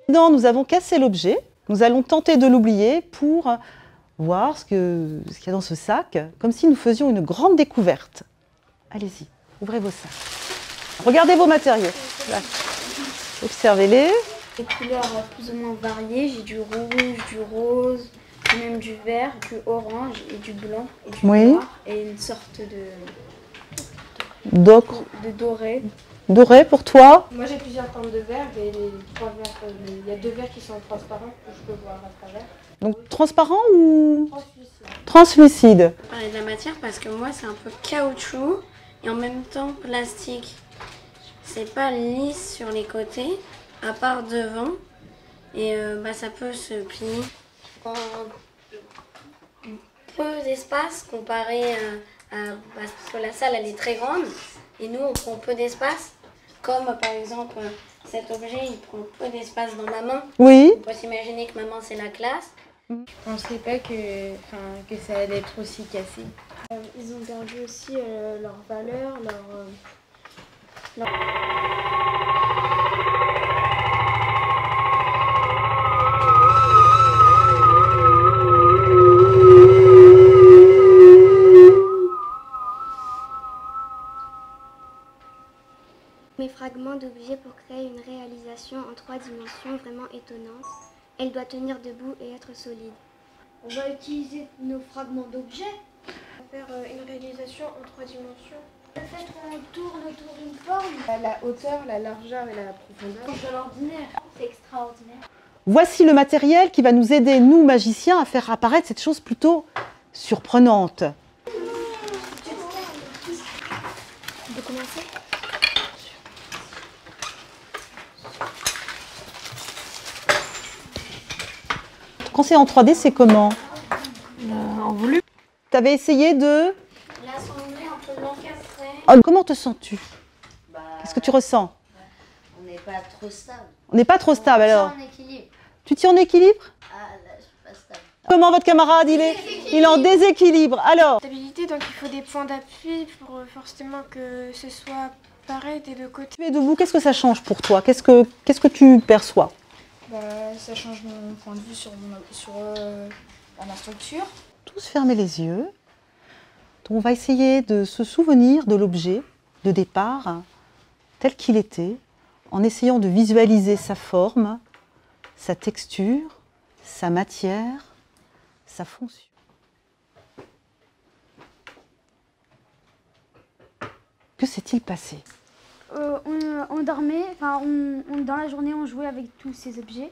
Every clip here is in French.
Non, nous avons cassé l'objet. Nous allons tenter de l'oublier pour voir ce qu'il y a dans ce sac, comme si nous faisions une grande découverte. Allez-y, ouvrez vos sacs. Regardez vos matériaux. Là. Observez-les. Des couleurs plus ou moins variées. J'ai du rouge, du rose, même du vert, du orange et du blanc et du noir et une sorte de doré. Doré pour toi? Moi j'ai plusieurs formes de verres, et les 3 verres, il y a 2 verres qui sont transparents que je peux voir à travers. Donc transparent ou Translucide. translucide? Je parlais de la matière parce que moi c'est un peu caoutchouc et en même temps plastique. C'est pas lisse sur les côtés, à part devant, et ça peut se plier en peu d'espace comparé parce que la salle elle est très grande et nous on prend peu d'espace. Comme par exemple cet objet il prend peu d'espace dans ma main. Oui. On peut s'imaginer que ma main c'est la classe. Je pensais pas que ça allait être aussi cassé. Ils ont perdu aussi leur valeur, leur... Mes fragments d'objets pour créer une réalisation en 3 dimensions vraiment étonnante. Elle doit tenir debout et être solide. On va utiliser nos fragments d'objets pour faire une réalisation en 3 dimensions. Le fait qu'on tourne autour d'une forme, La hauteur, la largeur et la profondeur. c'est de l'ordinaire, c'est extraordinaire. Voici le matériel qui va nous aider, nous magiciens, à faire apparaître cette chose plutôt surprenante. On peut commencer ? Quand c'est en 3D, c'est comment? En volume. Tu avais essayé de... L'assembler un peu l'encastrer. Oh, comment te sens-tu? Qu'est-ce que tu ressens? On n'est pas trop stable. On n'est pas trop stable alors. On est en équilibre. Tu tiens en équilibre? Ah là, je suis pas stable. Comment votre camarade il est en déséquilibre. Alors, Stabilité, donc il faut des points d'appui pour forcément que ce soit pareil des deux côtés. tu es debout, qu'est-ce que ça change pour toi? Qu'est-ce que tu perçois? Ça change mon point de vue sur ma structure. Tous fermer les yeux. Donc, on va essayer de se souvenir de l'objet de départ tel qu'il était, en essayant de visualiser sa forme, sa texture, sa matière, sa fonction. Que s'est-il passé? On dormait, dans la journée on jouait avec tous ces objets.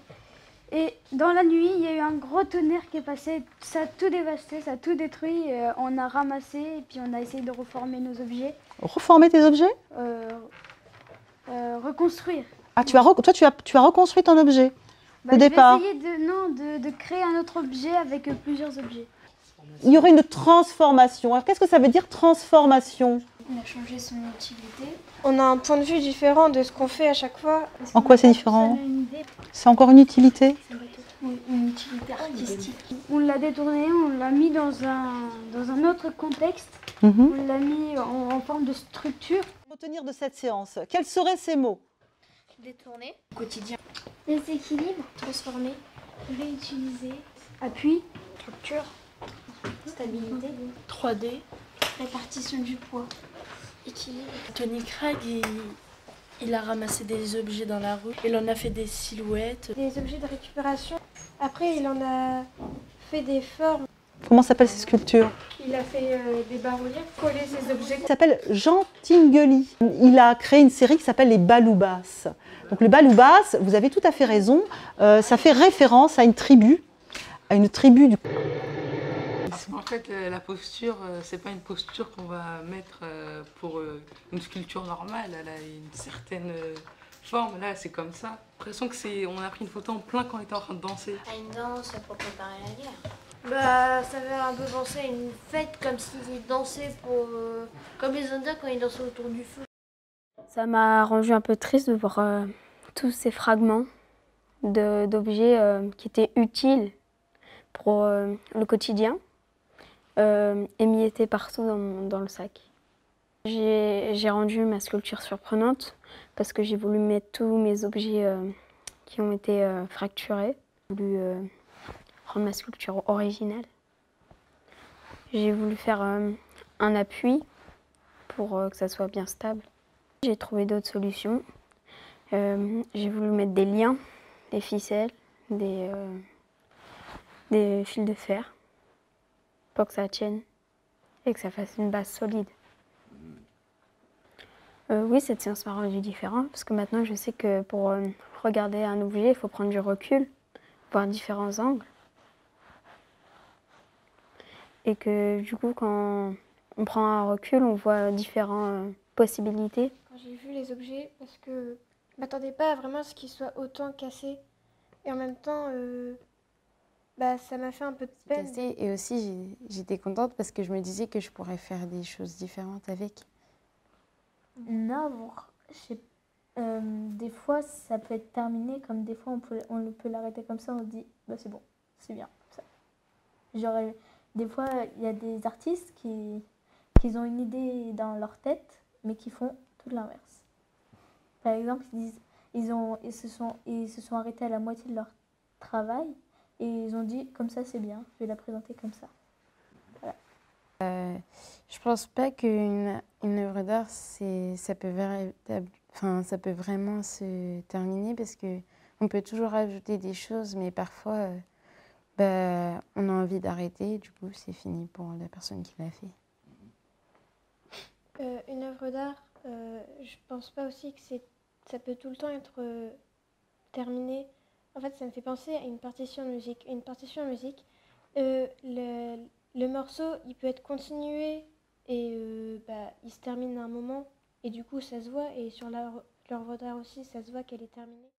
Et dans la nuit, il y a eu un gros tonnerre qui est passé, ça a tout dévasté, ça a tout détruit. On a ramassé et puis on a essayé de reformer nos objets. Reformer tes objets? Reconstruire. Ah, toi, tu as reconstruit ton objet au départ. Je vais essayer de créer un autre objet avec plusieurs objets. Il y aurait une transformation. Alors, qu'est-ce que ça veut dire transformation? On a changé son utilité. On a un point de vue différent de ce qu'on fait à chaque fois. En quoi c'est différent? Une idée, C'est encore une utilité? une utilité artistique. On l'a détourné, on l'a mis dans un autre contexte. Mhm. On l'a mis en forme de structure. Retenir de cette séance, quels seraient ces mots? Détourner. Quotidien. Déséquilibre, Transformer. réutiliser, appui, Structure. stabilité, 3D. répartition du poids. Équilibre. Tony Craig, il a ramassé des objets dans la rue. Il en a fait des silhouettes. Des objets de récupération. Après, il en a fait des formes. Comment s'appellent ces sculptures? Il a fait des bas-reliefs, coller ces objets. Il s'appelle Jean Tinguely. Il a créé une série qui s'appelle les Baloubas. Donc les Baloubas, vous avez tout à fait raison, ça fait référence à une tribu du... En fait, la posture, c'est pas une posture qu'on va mettre pour une sculpture normale. Elle a une certaine forme. Là, c'est comme ça. J'ai l'impression que on a pris une photo en plein quand on était en train de danser. À une danse pour préparer la guerre. Ça fait un peu penser à une fête, comme s'ils dansaient comme les Indiens quand ils dansaient autour du feu. Ça m'a rendu un peu triste de voir tous ces fragments d'objets qui étaient utiles pour le quotidien, émiettés partout dans le sac. J'ai rendu ma sculpture surprenante parce que j'ai voulu mettre tous mes objets qui ont été fracturées. J'ai voulu rendre ma sculpture originale. J'ai voulu faire un appui pour que ça soit bien stable. J'ai trouvé d'autres solutions. J'ai voulu mettre des liens, des ficelles, des fils de fer pour que ça tienne et que ça fasse une base solide. Oui, cette séance m'a rendu différent parce que maintenant je sais que pour regarder un objet, il faut prendre du recul, voir différents angles. Et que du coup, quand on prend un recul, on voit différentes possibilités. Quand j'ai vu les objets, parce que je m'attendais pas à vraiment ce qu'ils soient autant cassés. Et en même temps, ça m'a fait un peu de peine. Cassé, et aussi, j'étais contente parce que je me disais que je pourrais faire des choses différentes avec. Un arbre, des fois ça peut être terminé, comme des fois on peut l'arrêter comme ça, on se dit bah c'est bon, c'est bien. Ça. Genre, des fois il y a des artistes qui ont une idée dans leur tête, mais qui font tout l'inverse. Par exemple, ils se sont arrêtés à la moitié de leur travail et ils ont dit comme ça c'est bien, je vais la présenter comme ça. Voilà. Je pense pas qu'une œuvre d'art, ça peut vraiment se terminer parce qu'on peut toujours ajouter des choses, mais parfois on a envie d'arrêter, du coup c'est fini pour la personne qui l'a fait. Une œuvre d'art, je pense pas aussi que ça peut tout le temps être terminé. En fait, ça me fait penser à une partition de musique. Une partition de musique, le morceau, il peut être continué et il se termine à un moment et du coup ça se voit, et sur l'œuvre d'art aussi ça se voit qu'elle est terminée.